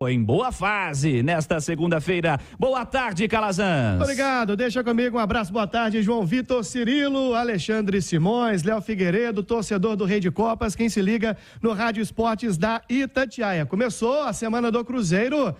Em boa fase nesta segunda-feira. Boa tarde, Calazans. Obrigado, deixa comigo um abraço, boa tarde, João Vitor, Cirilo, Alexandre Simões, Léo Figueiredo, torcedor do Rei de Copas, quem se liga no Rádio Esportes da Itatiaia. Começou a semana do Cruzeiro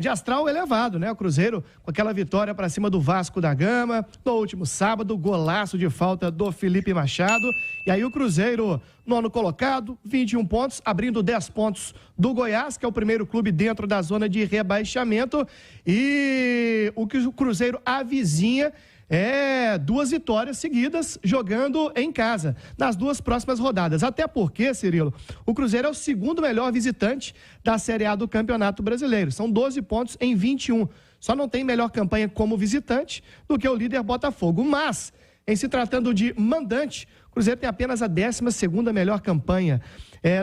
de astral elevado, né? O Cruzeiro com aquela vitória para cima do Vasco da Gama, no último sábado, golaço de falta do Felipe Machado. E aí o Cruzeiro, nono colocado, 21 pontos, abrindo 10 pontos do Goiás, que é o primeiro clube dentro da zona de rebaixamento. E o que o Cruzeiro avizinha é 2 vitórias seguidas jogando em casa, nas 2 próximas rodadas. Até porque, Cirilo, o Cruzeiro é o segundo melhor visitante da Série A do Campeonato Brasileiro. São 12 pontos em 21. Só não tem melhor campanha como visitante do que o líder Botafogo. Mas, em se tratando de mandante, o Cruzeiro tem apenas a 12ª melhor campanha.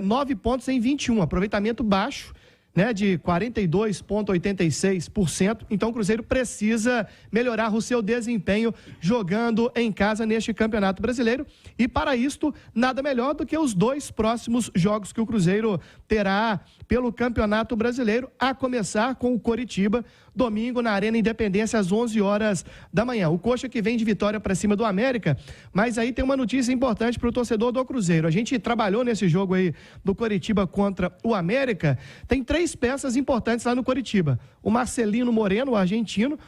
9 pontos em 21, aproveitamento baixo, né, de 42,86%. Então o Cruzeiro precisa melhorar o seu desempenho jogando em casa neste Campeonato Brasileiro. E para isto, nada melhor do que os 2 próximos jogos que o Cruzeiro terá pelo Campeonato Brasileiro, a começar com o Coritiba, domingo na Arena Independência às 11 horas da manhã. O Coxa que vem de vitória para cima do América, mas aí tem uma notícia importante para o torcedor do Cruzeiro. A gente trabalhou nesse jogo aí do Coritiba contra o América, tem 3 peças importantes lá no Coritiba. O Marcelino Moreno, o argentino,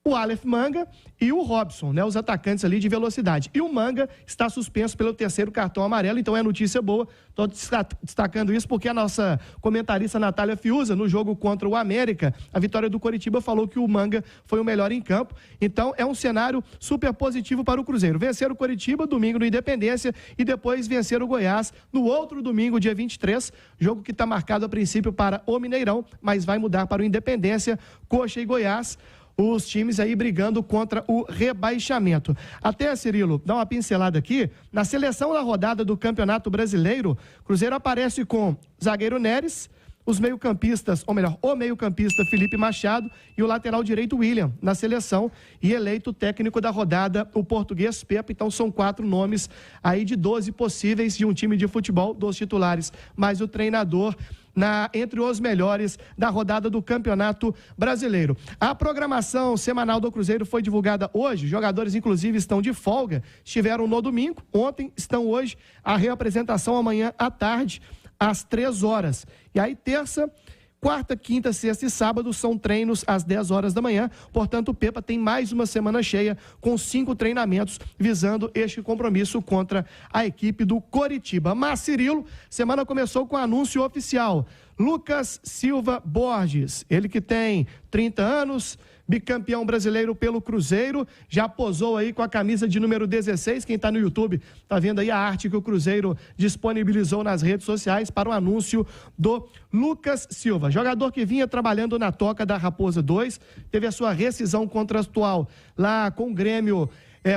o Aleph Manga e o Robson, né, os atacantes ali de velocidade. E o Manga está suspenso pelo 3º cartão amarelo, então é notícia boa. Estou destacando isso porque a nossa comentarista Natália Fiuza, no jogo contra o América, a vitória do Coritiba, falou que o Manga foi o melhor em campo. Então é um cenário super positivo para o Cruzeiro. Vencer o Coritiba, domingo no Independência, e depois vencer o Goiás no outro domingo, dia 23, jogo que está marcado a princípio para o Mineirão, mas vai mudar para o Independência, Coxa e Goiás. Os times aí brigando contra o rebaixamento. Até, Cirilo, dá uma pincelada aqui. Na seleção da rodada do Campeonato Brasileiro, Cruzeiro aparece com zagueiro Neres, os meio-campistas, ou melhor, o meio-campista Felipe Machado e o lateral direito William na seleção, e eleito técnico da rodada o português Pepa. Então são 4 nomes aí de 12 possíveis de um time de futebol, 2 titulares, mais o treinador entre os melhores da rodada do Campeonato Brasileiro. A programação semanal do Cruzeiro foi divulgada hoje, jogadores inclusive estão de folga, estiveram no domingo, ontem, estão hoje, a reapresentação amanhã à tarde, às 3 horas. E aí terça, quarta, quinta, sexta e sábado são treinos às 10 horas da manhã. Portanto, o Pepa tem mais uma semana cheia com 5 treinamentos visando este compromisso contra a equipe do Coritiba. Mas, Cirilo, semana começou com o anúncio oficial. Lucas Silva Borges, ele que tem 30 anos, bicampeão brasileiro pelo Cruzeiro, já posou aí com a camisa de número 16, quem está no YouTube está vendo aí a arte que o Cruzeiro disponibilizou nas redes sociais para o anúncio do Lucas Silva, jogador que vinha trabalhando na Toca da Raposa 2, teve a sua rescisão contratual lá com o Grêmio,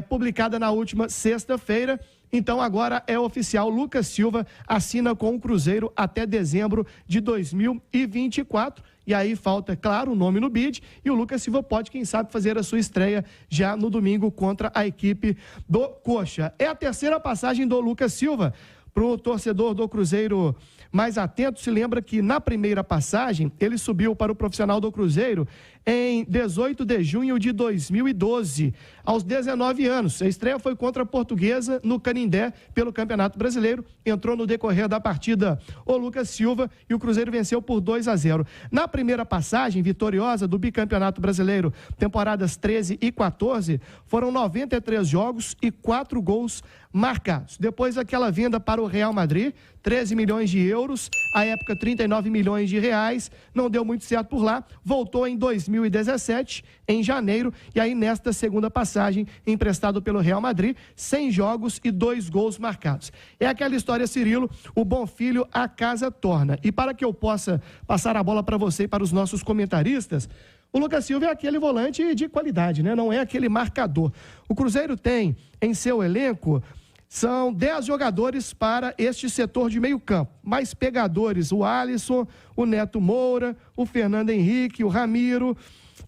publicada na última sexta-feira. Então agora é oficial, Lucas Silva assina com o Cruzeiro até dezembro de 2024. E aí falta, claro, o nome no bid, e o Lucas Silva pode, quem sabe, fazer a sua estreia já no domingo contra a equipe do Coxa. É a 3ª passagem do Lucas Silva. Para o torcedor do Cruzeiro mais atento, se lembra que na primeira passagem ele subiu para o profissional do Cruzeiro em 18 de junho de 2012, aos 19 anos. A estreia foi contra a Portuguesa no Canindé pelo Campeonato Brasileiro. Entrou no decorrer da partida o Lucas Silva e o Cruzeiro venceu por 2-0. Na primeira passagem vitoriosa do bicampeonato brasileiro, temporadas 13 e 14, foram 93 jogos e 4 gols marcados. Depois daquela venda para o Real Madrid, 13 milhões de euros, à época 39 milhões de reais, não deu muito certo por lá, voltou em 2017, em janeiro, e aí nesta segunda passagem, emprestado pelo Real Madrid, 100 jogos e 2 gols marcados. É aquela história, Cirilo, o bom filho a casa torna. E para que eu possa passar a bola para você e para os nossos comentaristas, o Lucas Silva é aquele volante de qualidade, né? Não é aquele marcador. O Cruzeiro tem em seu elenco, são 10 jogadores para este setor de meio campo. Mais pegadores, o Alisson, o Neto Moura, o Fernando Henrique, o Ramiro,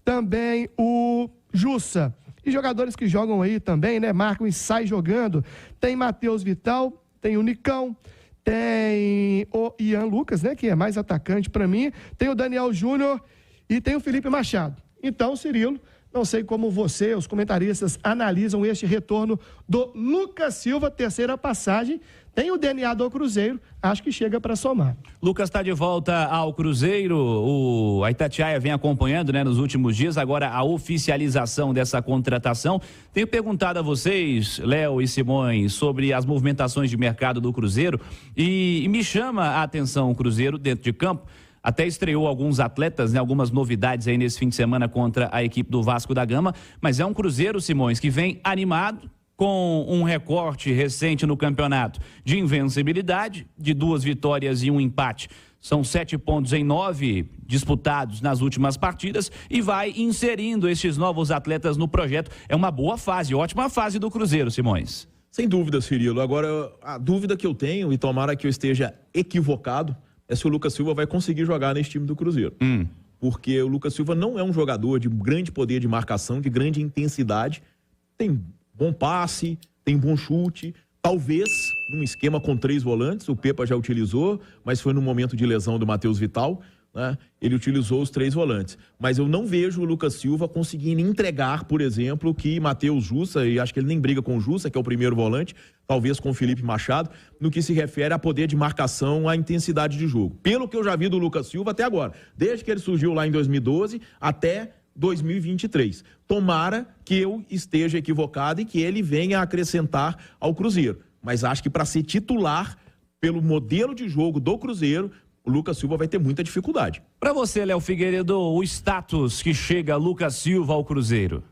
também o Jussa. E jogadores que jogam aí também, né? Marcam e saem jogando. Tem Matheus Vital, tem o Nicão, tem o Ian Lucas, né, que é mais atacante para mim, tem o Daniel Júnior e tem o Felipe Machado. Então, Cirilo, não sei como você, os comentaristas, analisam este retorno do Lucas Silva, terceira passagem. Tem o DNA do Cruzeiro, acho que chega para somar. Lucas está de volta ao Cruzeiro, a Itatiaia vem acompanhando, né, nos últimos dias, agora a oficialização dessa contratação. Tenho perguntado a vocês, Léo e Simões, sobre as movimentações de mercado do Cruzeiro e me chama a atenção o Cruzeiro dentro de campo. Até estreou alguns atletas, né, algumas novidades aí nesse fim de semana contra a equipe do Vasco da Gama, mas é um Cruzeiro, Simões, que vem animado, com um recorte recente no campeonato de invencibilidade, de 2 vitórias e 1 empate. São 7 pontos em 9 disputados nas últimas partidas e vai inserindo esses novos atletas no projeto. É uma boa fase, ótima fase do Cruzeiro, Simões. Sem dúvida, Cirilo. Agora, a dúvida que eu tenho, e tomara que eu esteja equivocado, é se o Lucas Silva vai conseguir jogar nesse time do Cruzeiro. Porque o Lucas Silva não é um jogador de grande poder de marcação, de grande intensidade. Tem bom passe, tem bom chute. Talvez num esquema com 3 volantes, o Pepa já utilizou, mas foi no momento de lesão do Matheus Vital, né? Ele utilizou os 3 volantes. Mas eu não vejo o Lucas Silva conseguindo entregar, por exemplo, que Matheus Jussa, e acho que ele nem briga com o Jussa, que é o primeiro volante, talvez com o Felipe Machado, no que se refere a poder de marcação, a intensidade de jogo. Pelo que eu já vi do Lucas Silva até agora, desde que ele surgiu lá em 2012 até 2023. Tomara que eu esteja equivocado e que ele venha a acrescentar ao Cruzeiro. Mas acho que para ser titular, pelo modelo de jogo do Cruzeiro, o Lucas Silva vai ter muita dificuldade. Para você, Léo Figueiredo, o status que chega Lucas Silva ao Cruzeiro?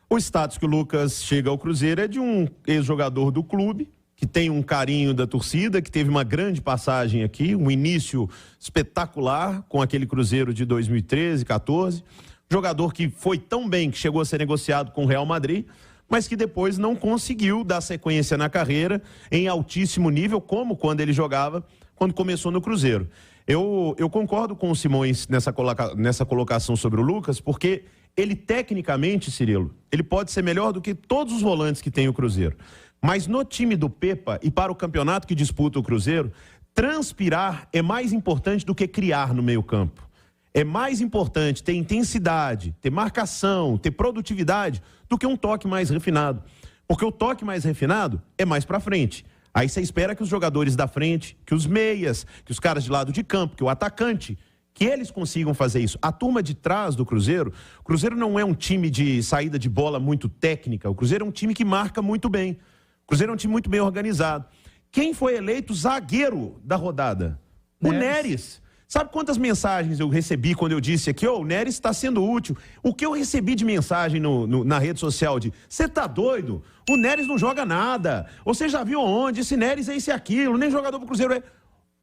O status que o Lucas chega ao Cruzeiro é de um ex-jogador do clube, que tem um carinho da torcida, que teve uma grande passagem aqui, um início espetacular com aquele Cruzeiro de 2013, 14. Jogador que foi tão bem que chegou a ser negociado com o Real Madrid, mas que depois não conseguiu dar sequência na carreira em altíssimo nível, como quando ele jogava, quando começou no Cruzeiro. Eu concordo com o Simões nessa colocação sobre o Lucas, porque ele tecnicamente, Cirilo, ele pode ser melhor do que todos os volantes que tem o Cruzeiro. Mas no time do Pepa e para o campeonato que disputa o Cruzeiro, transpirar é mais importante do que criar no meio-campo. É mais importante ter intensidade, ter marcação, ter produtividade do que um toque mais refinado. Porque o toque mais refinado é mais pra frente. Aí você espera que os jogadores da frente, que os meias, que os caras de lado de campo, que o atacante, que eles consigam fazer isso. A turma de trás do Cruzeiro, o Cruzeiro não é um time de saída de bola muito técnica, o Cruzeiro é um time que marca muito bem. O Cruzeiro é um time muito bem organizado. Quem foi eleito zagueiro da rodada? O Neres. Sabe quantas mensagens eu recebi quando eu disse aqui, o Neres está sendo útil? O que eu recebi de mensagem na rede social de, você tá doido? O Neres não joga nada. Você já viu onde? Esse Neres é isso e aquilo, nem jogador pro Cruzeiro é.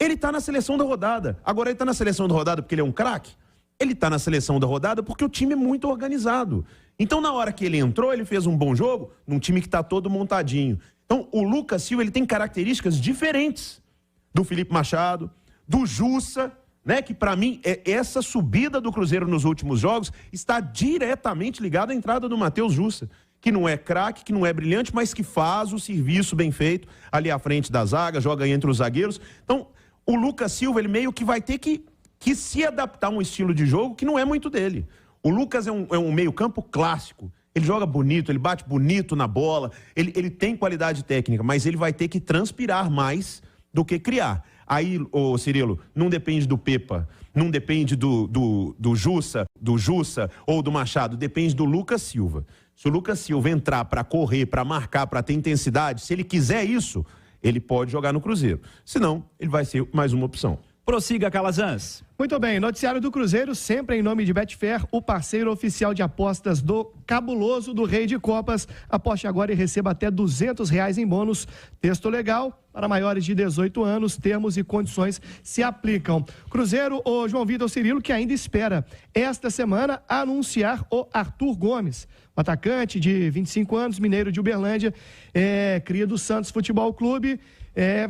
Ele tá na seleção da rodada. Agora ele tá na seleção da rodada porque ele é um craque? Ele tá na seleção da rodada porque o time é muito organizado. Então na hora que ele entrou, ele fez um bom jogo num time que tá todo montadinho. Então o Lucas Silva, ele tem características diferentes do Felipe Machado, do Jussa, né, que para mim, essa subida do Cruzeiro nos últimos jogos está diretamente ligada à entrada do Matheus Jussa, que não é craque, que não é brilhante, mas que faz o serviço bem feito ali à frente da zaga, joga entre os zagueiros. Então, o Lucas Silva, ele meio que vai ter que se adaptar a um estilo de jogo que não é muito dele. O Lucas é um meio-campo clássico. Ele joga bonito, ele bate bonito na bola, ele tem qualidade técnica, mas ele vai ter que transpirar mais do que criar. Aí, Cirilo, não depende do Pepa, não depende do Jussa ou do Machado, depende do Lucas Silva. Se o Lucas Silva entrar para correr, para marcar, para ter intensidade, se ele quiser isso, ele pode jogar no Cruzeiro. Senão, ele vai ser mais uma opção. Prossiga, Calazans. Muito bem, noticiário do Cruzeiro, sempre em nome de Betfair, o parceiro oficial de apostas do cabuloso do Rei de Copas. Aposte agora e receba até R$200 em bônus. Texto legal para maiores de 18 anos, termos e condições se aplicam. Cruzeiro, o João Vitor Cirilo, que ainda espera esta semana anunciar o Arthur Gomes, o atacante de 25 anos, mineiro de Uberlândia, cria do Santos Futebol Clube.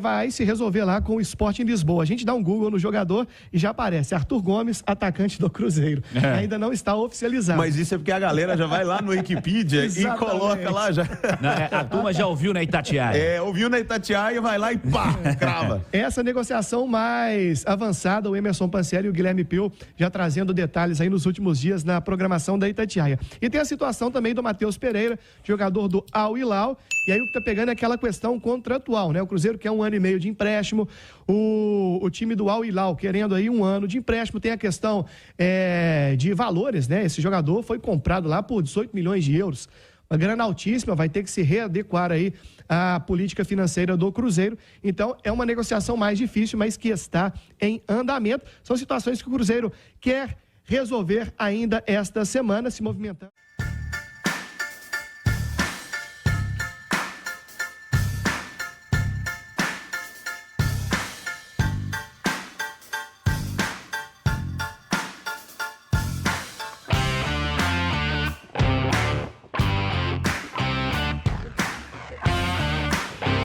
vai se resolver lá com o Sporting Lisboa. A gente dá um Google no jogador e já aparece Arthur Gomes, atacante do Cruzeiro. Ainda não está oficializado. Mas isso é porque a galera já vai lá no Wikipedia e coloca lá já. A turma já ouviu na Itatiaia. Ouviu na Itatiaia, vai lá e pá, crava. Essa negociação mais avançada, o Emerson Pancelli e o Guilherme Pio já trazendo detalhes aí nos últimos dias na programação da Itatiaia. E tem a situação também do Matheus Pereira, jogador do Al Hilal. E aí o que tá pegando é aquela questão contratual, né? O Cruzeiro quer 1 ano e meio de empréstimo, o time do Al Hilal querendo aí 1 ano de empréstimo. Tem a questão de valores, né? Esse jogador foi comprado lá por 18 milhões de euros. Uma grana altíssima, vai ter que se readequar aí à política financeira do Cruzeiro. Então, é uma negociação mais difícil, mas que está em andamento. São situações que o Cruzeiro quer resolver ainda esta semana, se movimentando.